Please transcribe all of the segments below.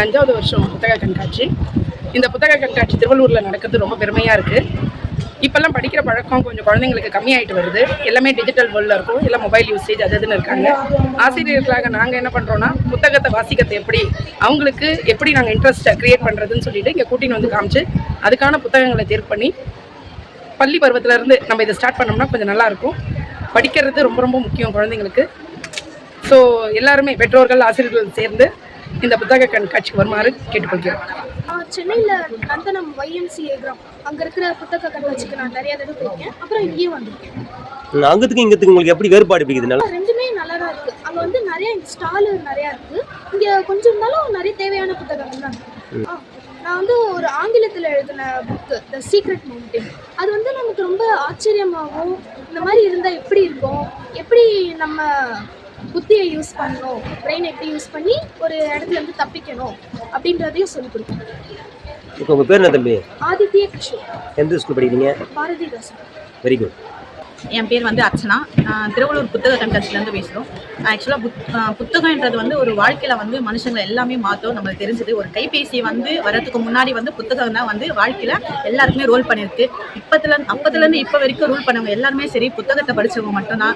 5வது வருஷம் புத்தக கண்காட்சி. இந்த புத்தக கண்காட்சி திருவள்ளூரில் நடக்கிறது ரொம்ப பெருமையாக இருக்குது. இப்போல்லாம் படிக்கிற பழக்கம் கொஞ்சம் குழந்தைங்களுக்கு கம்மியாயிட்டு வருது. எல்லாமே டிஜிட்டல் வேர்ல்டில் இருக்கும், இல்லை மொபைல் யூசேஜ் அது இதுன்னு இருக்காங்க. ஆசிரியர்களாக நாங்கள் என்ன பண்ணுறோன்னா, புத்தகத்தை வாசிக்கிறது அவங்களுக்கு எப்படி நாங்கள் இன்ட்ரெஸ்ட்டை க்ரியேட் பண்ணுறதுன்னு சொல்லிட்டு இங்கே கூட்டின்னு வந்து காமிச்சு அதுக்கான புத்தகங்களை தேர்வு பண்ணி பள்ளி பருவத்திலேருந்து நம்ம இதை ஸ்டார்ட் பண்ணோம்னா கொஞ்சம் நல்லாயிருக்கும். படிக்கிறது ரொம்ப ரொம்ப முக்கியம் குழந்தைங்களுக்கு. ஸோ எல்லாருமே பெற்றோர்கள் ஆசிரியர்கள் சேர்ந்து இந்த புத்தக கண்காட்சிக்கு வருமாறு கேட்டுக்கொள்கிறோம். சென்னையில் நந்தனம் YMCA கிராம் அங்கே இருக்கிற புத்தக கண்காட்சிக்கு நான் நிறைய தடவை போயிருக்கேன். அப்புறம் இங்கேயும் வந்திருக்கேன். அங்கத்துக்கு இங்கத்துக்கு உங்களுக்கு எப்படி வேறுபாடு பிடிக்குதுனால? ரெண்டுமே நல்லா தான் இருக்குது. அங்கே வந்து நிறைய ஸ்டாலு நிறையா இருக்குது. இங்கே கொஞ்சம் இருந்தாலும் நிறைய தேவையான புத்தகங்கள் தான் இருக்குது. நான் வந்து ஒரு ஆங்கிலத்தில் எழுதின புக்கு த சீக்ரெட் மவுண்டன். அது வந்து நமக்கு ரொம்ப ஆச்சரியமாகவும் இந்த மாதிரி இருந்தால் எப்படி இருக்கும், எப்படி நம்ம புத்தியை யூஸ் பண்ணணும், பிரெயின் எப்படி யூஸ் பண்ணி ஒரு இடத்துல இருந்து தப்பிக்கணும் அப்படின்றதையும் சொல்லிக் கொடுக்கணும். இப்போ உங்கள் பேர் என்ன தம்பி? ஆதித்ய கிஷோர். எந்த ஸ்கூல் படிக்கிறீங்க? பாரதிதாசன். Very good. என் பேர் வந்து அர்ச்சனா. திருவள்ளூர் புத்தக கண்காட்சியிலேருந்து பேசுகிறோம். ஆக்சுவலாக புத்தகன்றது வந்து ஒரு வாழ்க்கையில் வந்து மனுஷங்களை எல்லாமே மாற்றும் நம்மளுக்கு தெரிஞ்சது. ஒரு கைபேசி வந்து வரதுக்கு முன்னாடி வந்து புத்தகம் தான் வந்து வாழ்க்கையில் எல்லாருக்குமே ரோல் பண்ணியிருக்கு. அப்பத்துலேருந்து இப்போ வரைக்கும் ரூல் பண்ணவங்க எல்லாருமே சரி, புத்தகத்தை படித்தவங்க மட்டும்தான்.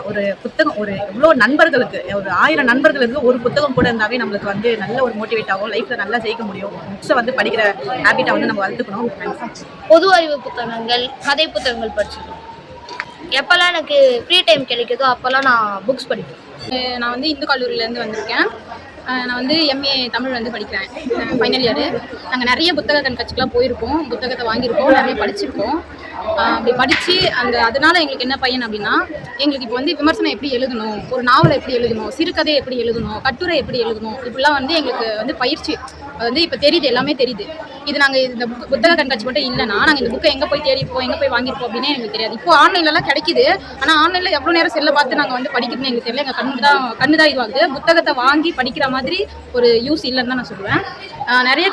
ஒரு புத்தகம் ஒரு எவ்வளோ நண்பர்களுக்கு, ஒரு 1000 நண்பர்களுக்கு ஒரு புத்தகம் கூட இருந்தாவே நம்மளுக்கு வந்து நல்ல ஒரு மோட்டிவேட் ஆகும், லைஃப்பில் நல்லா ஜெயிக்க முடியும். புக்ஸை வந்து படிக்கிற ஹேபிட்டை வந்து நம்ம வளர்த்துக்கணும். பொது அறிவு புத்தகங்கள், கதை புத்தகங்கள் படிச்சிருக்கோம். எப்போல்லாம் எனக்கு ஃப்ரீ டைம் கிடைக்குதோ அப்போல்லாம் நான் புக்ஸ் படிப்பேன். நான் வந்து இந்து கல்லூரியிலேருந்து வந்திருக்கேன். நான் வந்து MA தமிழ் வந்து படிக்கிறேன், ஃபைனல் இயரு. நாங்கள் நிறைய புத்தக கண்காட்சிக்கெலாம் போயிருக்கோம், புத்தகத்தை வாங்கியிருக்கோம், நிறைய படிச்சிருக்கோம். அப்படி படித்து அதனால் எங்களுக்கு என்ன பயன் அப்படின்னா, எங்களுக்கு இப்போ வந்து விமர்சனம் எப்படி எழுதணும், ஒரு நாவலை எப்படி எழுதணும், சிறுகதை எப்படி எழுதணும், கட்டுரை எப்படி எழுதணும், இப்படிலாம் வந்து எங்களுக்கு வந்து பயிற்சி வந்து இப்போ தெரியுது, எல்லாமே தெரியுது. இது நாங்கள் இந்த புத்தக கண்காட்சி மட்டும் இல்லைன்னா நாங்கள் இந்த புக்கை எங்கே போய் தேடிப்போம், எங்கே போய் வாங்கியிருப்போம் அப்படின்னே எங்களுக்கு தெரியாது. இப்போ ஆன்லைன்லலாம் கிடைக்குது. ஆனால் ஆன்லைனில் எவ்வளோ நேரம் செல்லை பார்த்து நாங்கள் வந்து படிக்கிறதுன்னு எங்களுக்கு தெரியல. எங்கள் கண்ணு தான் இதுவாகுது. புத்தகத்தை வாங்கி படிக்கிற மாதிரி ஒரு யூஸ் இல்லைன்னு தான் நான் சொல்லுவேன். நிறைய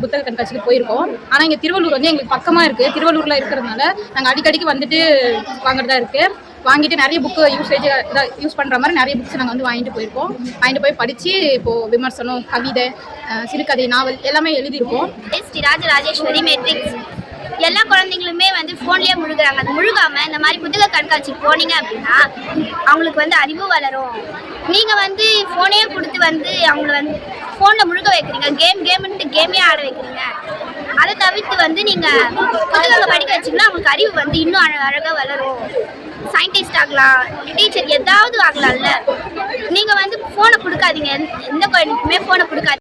புத்தக கண்காட்சிக்கு போயிருக்கோம். ஆனால் இங்கே திருவள்ளூர் வந்து எங்களுக்கு பக்கமாக இருக்குது. திருவள்ளூரில் இருக்கிறதுனால நாங்கள் அடிக்கடிக்கு வந்துட்டு வாங்குறதா இருக்குது. வாங்கிட்டு நிறைய புக்கு யூஸ் பண்ணுற மாதிரி நிறைய புக்ஸ் நாங்கள் வந்து வாங்கிட்டு போய் படித்து இப்போது விமர்சனம், கவிதை, சிறுகதை, நாவல் எல்லாமே எழுதியிருக்கோம். ராஜேஸ்வரி மேட்ரிக்ஸ் எல்லா குழந்தைங்களுமே வந்து ஃபோன்லேயே முழுகிறாங்க. அது முழுகாமல் இந்த மாதிரி புத்தக கண்காட்சிக்கு போனீங்க அப்படின்னா அவங்களுக்கு வந்து அறிவு வளரும். நீங்கள் வந்து ஃபோனே கொடுத்து வந்து அவங்கள வந்து ஃபோனில் முழுக வைக்கிறீங்க, கேம்ன்ட்டு கேமே ஆட வைக்கிறீங்க. அதை தவிர்த்து வந்து நீங்கள் புத்தகங்களை படிக்க வச்சிங்கன்னா அவங்களுக்கு அறிவு வந்து இன்னும் அழகாக வளரும். சயின்டிஸ்ட் ஆகலாம், டீச்சர் ஏதாவது ஆகலாம்ல. நீங்கள் வந்து ஃபோனை கொடுக்காதீங்க, எந்த குழந்தைக்குமே ஃபோனை கொடுக்காதீங்க.